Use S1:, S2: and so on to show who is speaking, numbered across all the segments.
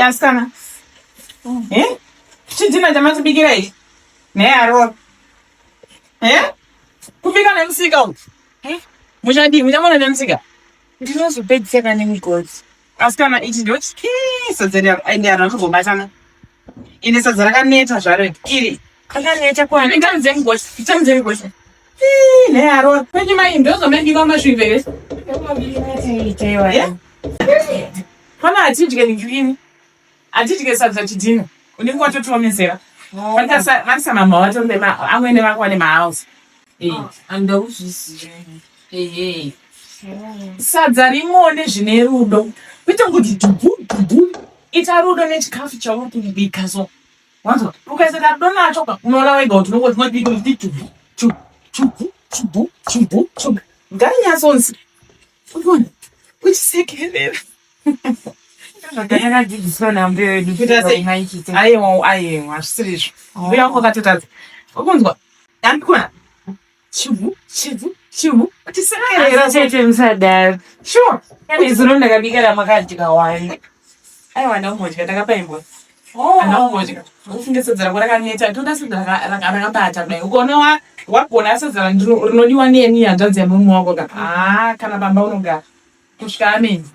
S1: Asana. Chidzina jamati bigirai. Ne aro. Kupika nemsika uku. Mushadi, muchamona nemsika.
S2: Ndinozopedzisira nemigodzi.
S1: Asikana ichi ndochi sadza raro kuzobatana. Ine sadza rakaneta zvaro iri.
S2: Kakaneta kwana.
S1: Nganze migozhi. Ne aro. Kwenye mai ndozo mendika mashuivere. Pana atidye ngwini. Atidye sadza chidzina. Unenge watotomesera. Vanisa mama watombe amwene vakwane mahouse.
S2: Andauziziva.
S1: Sadza rimone zvine rudo. Kuita kuti dhubu. Ita rudo nechikafu chaurikubika so. Wanzo, ukaisa rudo nacho unoona wega kuti unobika chubu. Ngarinyasonzi. Unoona? Uchisekerera.
S2: Ndakakadzidziswa nambuya wedu kuti maichite.
S1: Aiwa, zvisizvo. Mbuya wangu akatotadza. Ukunzwa? Andikona. Chubu. Uchisekerera
S2: chete musadaro.
S1: Sure.
S2: Kane zuro ndakabika ramakadya wani.
S1: Aiwa ndakumodya ndakapaimbwa. Ndakumodya. Ufunge sadza rako rakaneta. Toda sadza rakabata kudai. Ukoona wagona sadza rinodiwa neni hanzvadzi yamumwe wako ka. Kana bamba unogara. Kusvika amenzi.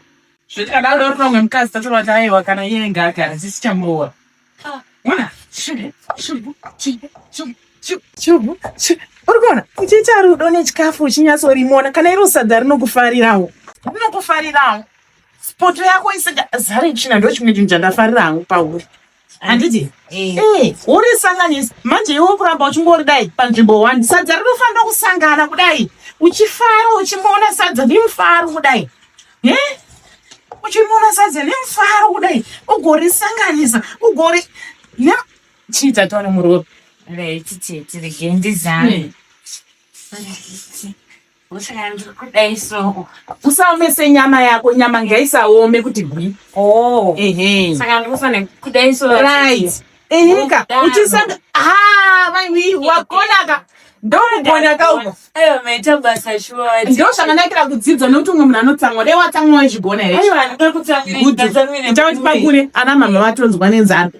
S1: Zvitikadaro rinongwe mukazi tatora kuti aiwa kana iye ngagara tisichamboora. Mwana, chubu. Urikuona? Uchiita rudo nechikafu uchinyatsorimona kana iro sadza rinokufarirawo. Spoto yako isingazare china ndo chimwe chinhu chandafarira hangu pauri. Handiti? Urisanganisa. Manje iwe kuramba uchingori dai panzvimbo 1. Sadza rinofanira kusangana kudai. Uchifara uchimona sadza rimufaro kudai. Uchimona sadza rimufaro kudai. Ugorisanganisa. Chita tone murobe.
S2: Tiri gendizana.
S1: Usaomese nyama yako, nyama ngaisaome kuti bwi.
S2: Saka ndikufane kudaiso.
S1: Right. Uchisanga mami wakonaka. Ndogona uko.
S2: Meta basa shwari.
S1: Ndio zvakanakira kudzidza nokuti umwe munhu anotsamwa dai watsamwa wechigona here.
S2: Aiwa ndikutsamwa.
S1: Nitakuti pakure ana mama vatonzwa nenzara.